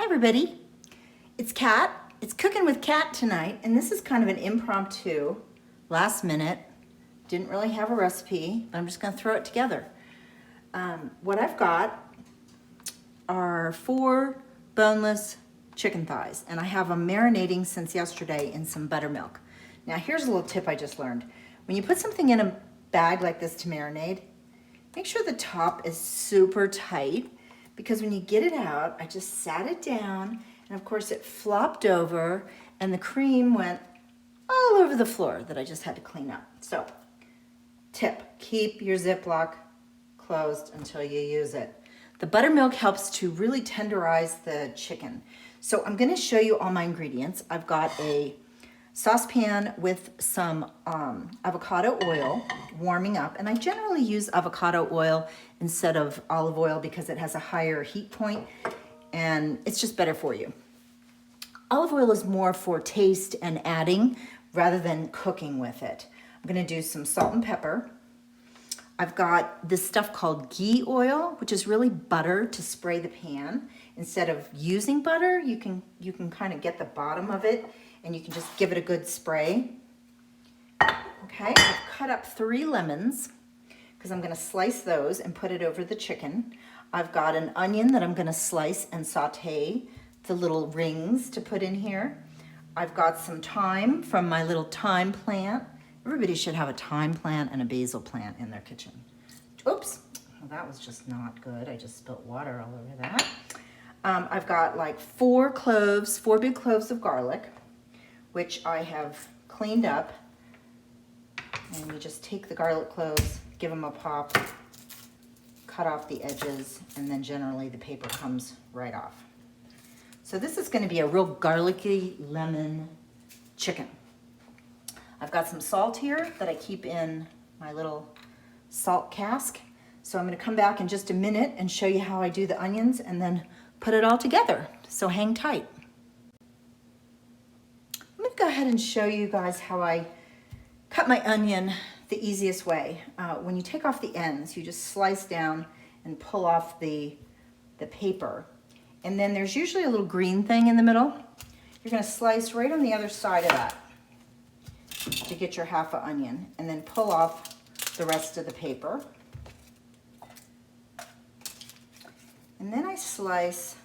Hi everybody, it's Kat. It's Cooking with Kat tonight, and this is kind of an impromptu, last minute, didn't really have a recipe, but I'm just gonna throw it together. What I've got are 4 boneless chicken thighs, and I have them marinating since yesterday in some buttermilk. Now here's a little tip I just learned. When you put something in a bag like this to marinate, make sure the top is super tight, because when you get it out, I just sat it down, and of course it flopped over, and the cream went all over the floor that I just had to clean up. So, tip, keep your Ziploc closed until you use it. The buttermilk helps to really tenderize the chicken. So I'm gonna show you all my ingredients. I've got a saucepan with some avocado oil warming up, and I generally use avocado oil instead of olive oil because it has a higher heat point and it's just better for you. Olive oil is more for taste and adding rather than cooking with it. I'm gonna do some salt and pepper. I've got this stuff called ghee oil, which is really butter to spray the pan. Instead of using butter, you can kind of get the bottom of it and you can just give it a good spray. Okay, I've cut up 3 lemons because I'm gonna slice those and put it over the chicken. I've got an onion that I'm gonna slice and saute the little rings to put in here. I've got some thyme from my little thyme plant. Everybody should have a thyme plant and a basil plant in their kitchen. Oops, well, that was just not good. I just spilt water all over that. I've got like 4 big cloves of garlic, which I have cleaned up. And you just take the garlic cloves, give them a pop, cut off the edges, and then generally the paper comes right off. So this is gonna be a real garlicky lemon chicken. I've got some salt here that I keep in my little salt cask. So I'm gonna come back in just a minute and show you how I do the onions and then put it all together. So hang tight. I'm gonna go ahead and show you guys how I cut my onion the easiest way. When you take off the ends, you just slice down and pull off the paper. And then there's usually a little green thing in the middle. You're gonna slice right on the other side of that to get your half an onion, and then pull off the rest of the paper. And then I slice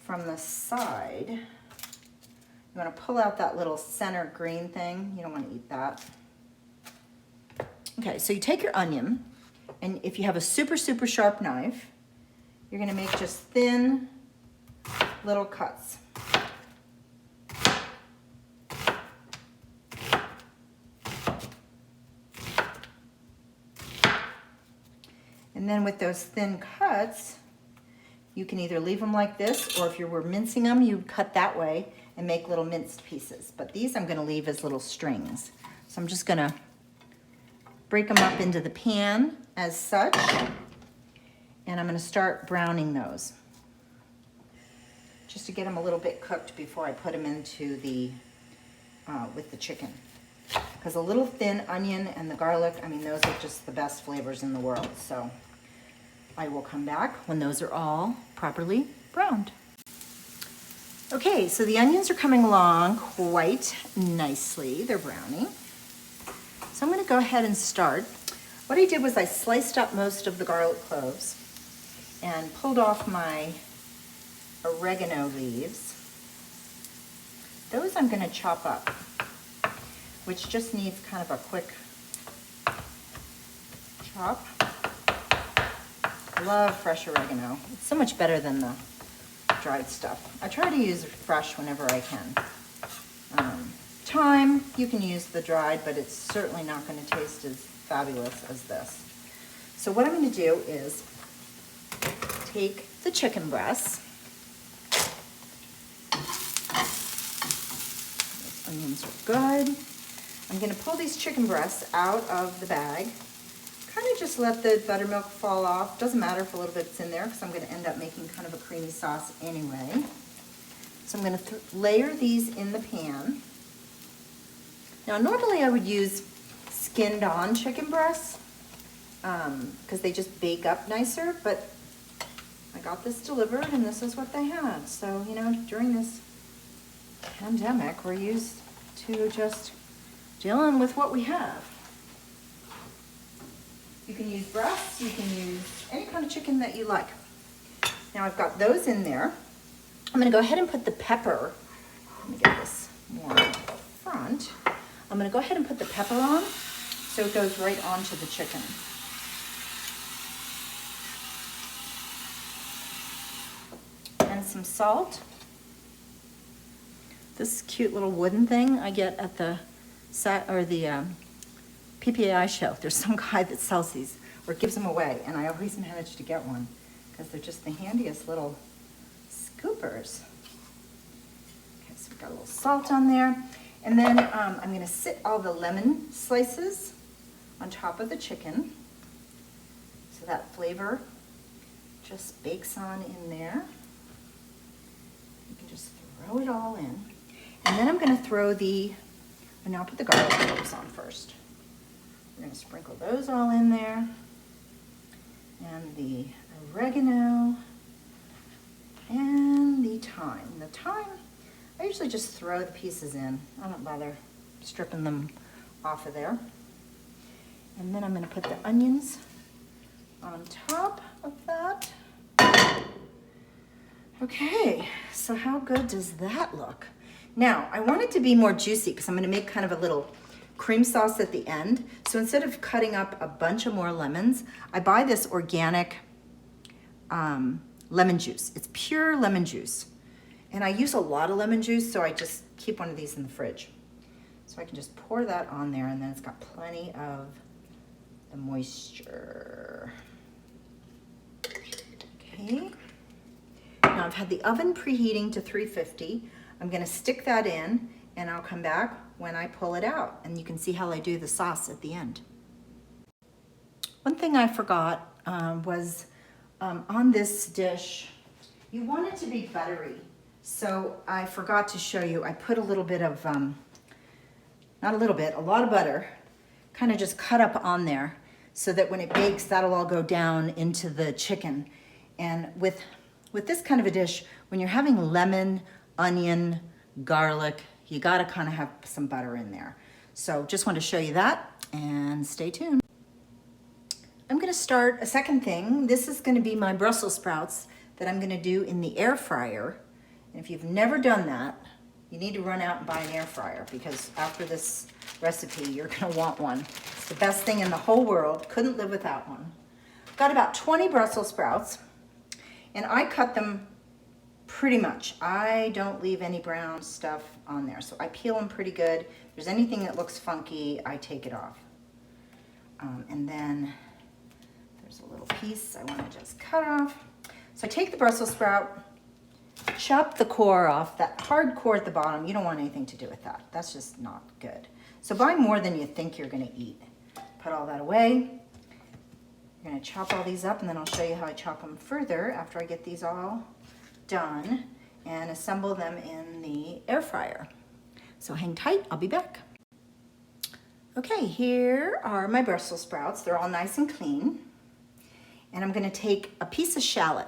from the side. You want to pull out that little center green thing. You don't want to eat that. Okay, so you take your onion, and if you have a super, super sharp knife, you're going to make just thin little cuts. And then with those thin cuts, you can either leave them like this, or if you were mincing them, you'd cut that way and make little minced pieces. But these I'm gonna leave as little strings. So I'm just gonna break them up into the pan as such, and I'm gonna start browning those, just to get them a little bit cooked before I put them into the, with the chicken. Because a little thin onion and the garlic, I mean, those are just the best flavors in the world. So I will come back when those are all properly browned. Okay, so the onions are coming along quite nicely. They're browning. So I'm gonna go ahead and start. What I did was I sliced up most of the garlic cloves and pulled off my oregano leaves. Those I'm gonna chop up, which just needs kind of a quick chop. I love fresh oregano. It's so much better than the dried stuff. I try to use fresh whenever I can. Thyme, you can use the dried, but it's certainly not going to taste as fabulous as this. So what I'm going to do is take the chicken breasts. Those onions are good. I'm going to pull these chicken breasts out of the bag. Kind of just let the buttermilk fall off. Doesn't matter if a little bit's in there because I'm going to end up making kind of a creamy sauce anyway. So I'm going to layer these in the pan. Now normally I would use skinned on chicken breasts because they just bake up nicer, but I got this delivered and this is what they had. So, you know, during this pandemic, we're used to just dealing with what we have. You can use breasts, you can use any kind of chicken that you like. Now I've got those in there. I'm gonna go ahead and put the pepper, let me get this more in front. I'm gonna go ahead and put the pepper on so it goes right onto the chicken. And some salt. This cute little wooden thing I get at the PPAI show. There's some guy that sells these or gives them away, and I always manage to get one because they're just the handiest little scoopers. Okay, so we've got a little salt on there. And then I'm gonna sit all the lemon slices on top of the chicken so that flavor just bakes on in there. You can just throw it all in. And then I'm gonna throw and I'll put the garlic cloves on first. We're gonna sprinkle those all in there. And the oregano and the thyme. The thyme, I usually just throw the pieces in. I don't bother stripping them off of there. And then I'm gonna put the onions on top of that. Okay, so how good does that look? Now, I want it to be more juicy because I'm gonna make kind of a little cream sauce at the end. So instead of cutting up a bunch of more lemons, I buy this organic lemon juice. It's pure lemon juice. And I use a lot of lemon juice, so I just keep one of these in the fridge. So I can just pour that on there, and then it's got plenty of the moisture. Okay. Now I've had the oven preheating to 350. I'm gonna stick that in, and I'll come back when I pull it out, and you can see how I do the sauce at the end. One thing I forgot was on this dish, you want it to be buttery. So I forgot to show you, I put a little bit of, not a little bit, a lot of butter, kind of just cut up on there so that when it bakes, that'll all go down into the chicken. And with this kind of a dish, when you're having lemon, onion, garlic, you gotta kind of have some butter in there. So just wanted to show you that, and stay tuned. I'm gonna start a second thing. This is gonna be my Brussels sprouts that I'm gonna do in the air fryer. And if you've never done that, you need to run out and buy an air fryer, because after this recipe, you're gonna want one. It's the best thing in the whole world. Couldn't live without one. Got about 20 Brussels sprouts, and I cut them pretty much. I don't leave any brown stuff on there. So I peel them pretty good. If there's anything that looks funky, I take it off. And then there's a little piece I want to just cut off. So I take the Brussels sprout, chop the core off, that hard core at the bottom. You don't want anything to do with that. That's just not good. So buy more than you think you're going to eat. Put all that away. You're going to chop all these up, and then I'll show you how I chop them further after I get these all done and assemble them in the air fryer. So hang tight, I'll be back. Okay, here are my Brussels sprouts. They're all nice and clean. And I'm gonna take a piece of shallot.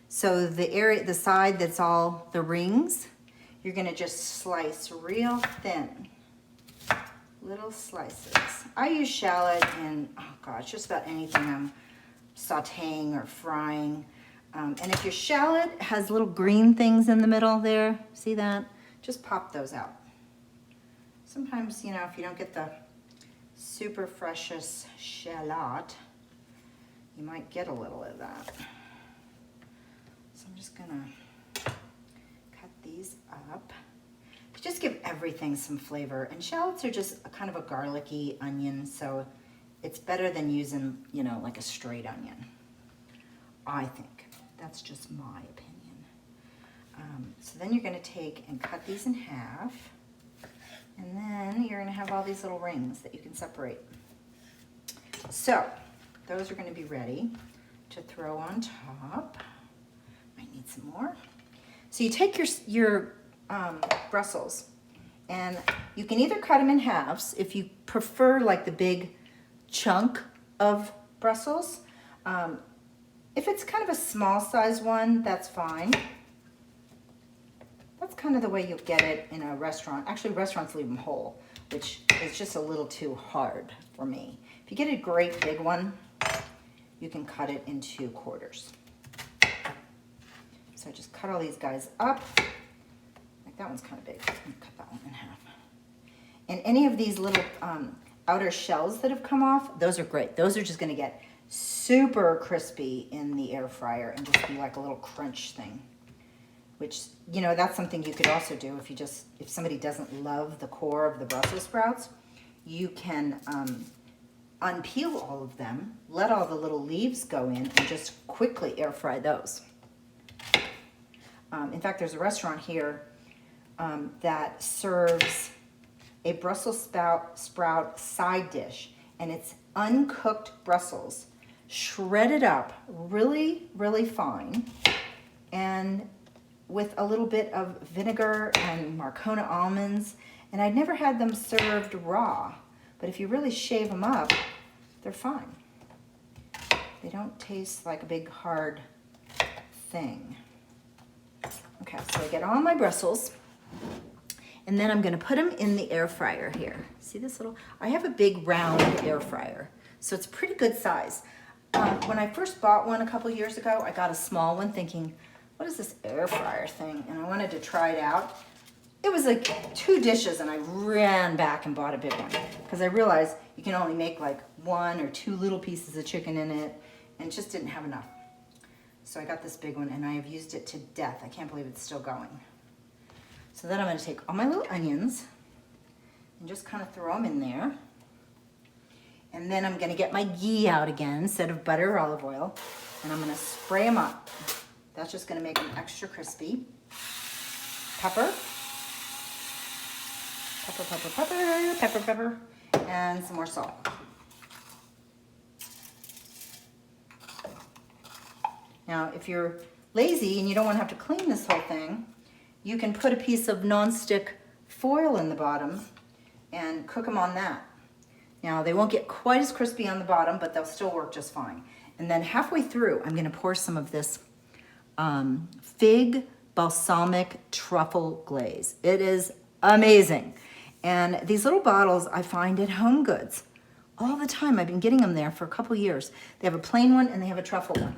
So the area, the side that's all the rings, you're gonna just slice real thin. Little slices. I use shallot in, oh gosh, just about anything I'm sauteing or frying. And if your shallot has little green things in the middle there, see that? Just pop those out. Sometimes, you know, if you don't get the super freshest shallot, you might get a little of that. So I'm just gonna cut these up. Just give everything some flavor. And shallots are just a kind of a garlicky onion, so it's better than using, you know, like a straight onion, I think. That's just my opinion. So then you're gonna take and cut these in half, and then you're gonna have all these little rings that you can separate. So those are gonna be ready to throw on top. Might need some more. So you take your Brussels, and you can either cut them in halves if you prefer like the big chunk of Brussels. If it's kind of a small size one, that's fine. That's kind of the way you'll get it in a restaurant. Actually, restaurants leave them whole, which is just a little too hard for me. If you get a great big one, you can cut it into quarters. So I just cut all these guys up. Like that one's kind of big. I'm gonna cut that one in half. And any of these little outer shells that have come off, those are great. Those are just gonna get super crispy in the air fryer and just be like a little crunch thing. Which, you know, that's something you could also do if somebody doesn't love the core of the Brussels sprouts, you can unpeel all of them, let all the little leaves go in, and just quickly air fry those. In fact, there's a restaurant here that serves a Brussels sprout side dish, and it's uncooked Brussels, shredded up really, really fine, and with a little bit of vinegar and Marcona almonds. And I'd never had them served raw, but if you really shave them up, they're fine. They don't taste like a big hard thing. Okay, so I get all my Brussels, and then I'm gonna put them in the air fryer here. See this little, I have a big round air fryer, so it's a pretty good size. When I first bought one a couple years ago, I got a small one thinking, what is this air fryer thing? And I wanted to try it out. It was like 2 dishes, and I ran back and bought a big one because I realized you can only make like 1 or 2 little pieces of chicken in it, and just didn't have enough. So I got this big one, and I have used it to death. I can't believe it's still going. So then I'm gonna take all my little onions and just kind of throw them in there. And then I'm gonna get my ghee out again instead of butter or olive oil, and I'm gonna spray them up. That's just gonna make them extra crispy. Pepper. Pepper, pepper, pepper, pepper, pepper, and some more salt. Now, if you're lazy and you don't want to have to clean this whole thing, you can put a piece of nonstick foil in the bottom and cook them on that. Now, they won't get quite as crispy on the bottom, but they'll still work just fine. And then halfway through, I'm gonna pour some of this fig balsamic truffle glaze. It is amazing. And these little bottles I find at Home Goods all the time. I've been getting them there for a couple years. They have a plain one and they have a truffle one.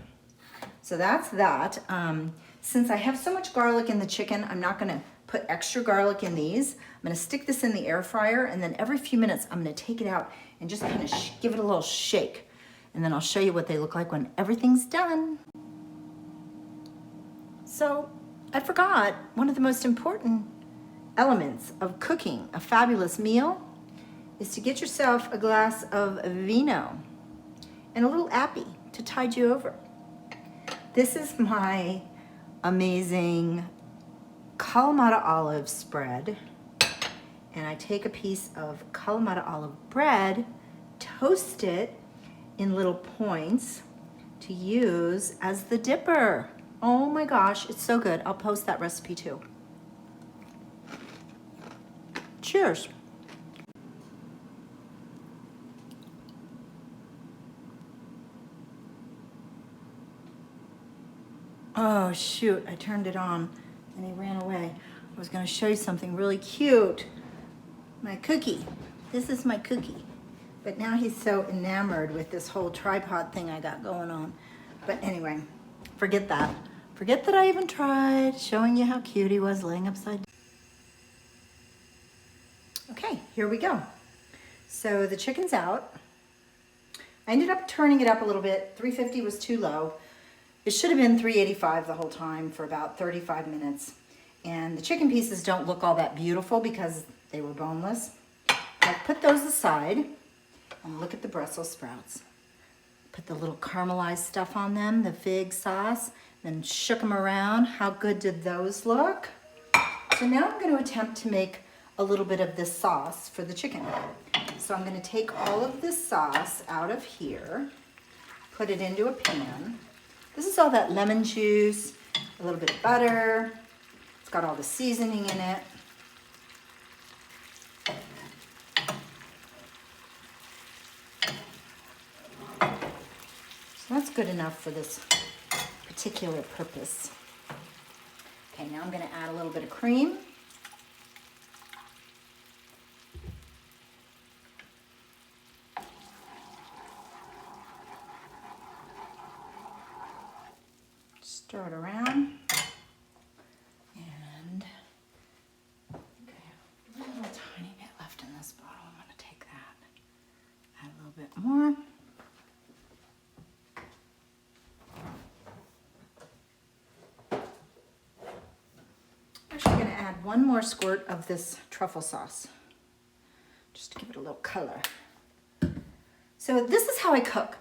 So that's that. Since I have so much garlic in the chicken, I'm not gonna put extra garlic in these. I'm gonna stick this in the air fryer, and then every few minutes I'm gonna take it out and just kind of give it a little shake. And then I'll show you what they look like when everything's done. So I forgot one of the most important elements of cooking a fabulous meal is to get yourself a glass of vino and a little appy to tide you over. This is my amazing Kalamata olive spread, and I take a piece of Kalamata olive bread, toast it in little points to use as the dipper. Oh my gosh, it's so good. I'll post that recipe too. Cheers. Oh shoot, I turned it on and he ran away. I was gonna show you something really cute. My cookie. This is my cookie. But now he's so enamored with this whole tripod thing I got going on. But anyway, forget that. Forget that I even tried showing you how cute he was laying upside down. Okay, here we go. So the chicken's out. I ended up turning it up a little bit. 350 was too low. It should have been 385 the whole time for about 35 minutes. And the chicken pieces don't look all that beautiful because they were boneless. I'll put those aside and look at the Brussels sprouts. Put the little caramelized stuff on them, the fig sauce, then shook them around. How good did those look? So now I'm going to attempt to make a little bit of this sauce for the chicken. So I'm going to take all of this sauce out of here, put it into a pan. This is all that lemon juice, a little bit of butter. It's got all the seasoning in it. So that's good enough for this particular purpose. Okay, now I'm going to add a little bit of cream. Stir it around. And I think I have a little tiny bit left in this bottle. I'm going to take that. Add a little bit more. Actually, I'm going to add one more squirt of this truffle sauce, just to give it a little color. So this is how I cook.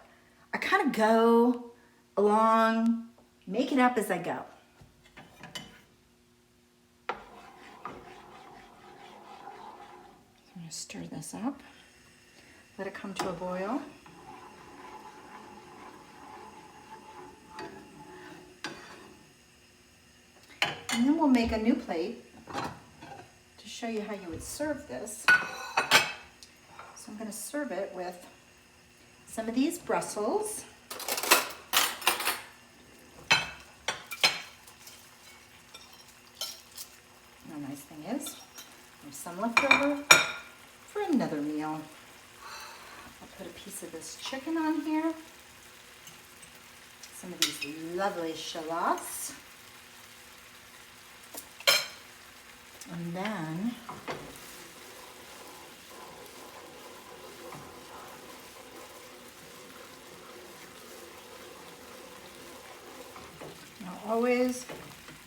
I kind of go along, make it up as I go. I'm going to stir this up, let it come to a boil. And then we'll make a new plate to show you how you would serve this. So I'm going to serve it with some of these Brussels. The nice thing is, there's some left over for another meal. I'll put a piece of this chicken on here. Some of these lovely shallots. And then now always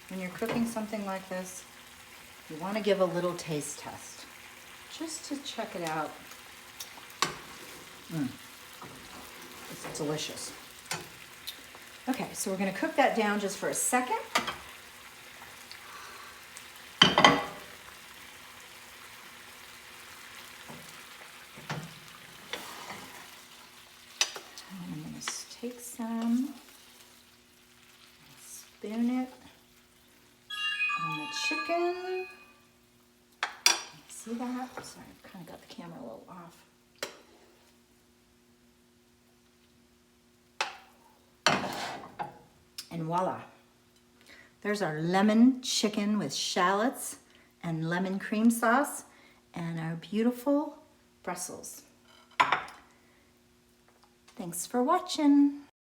when you're cooking something like this, you want to give a little taste test just to check it out. It's delicious. Okay, so we're going to cook that down just for a second. Take some, spoon it on the chicken. See that? Sorry, I've kind of got the camera a little off. And voila. There's our lemon chicken with shallots and lemon cream sauce and our beautiful Brussels. Thanks for watching.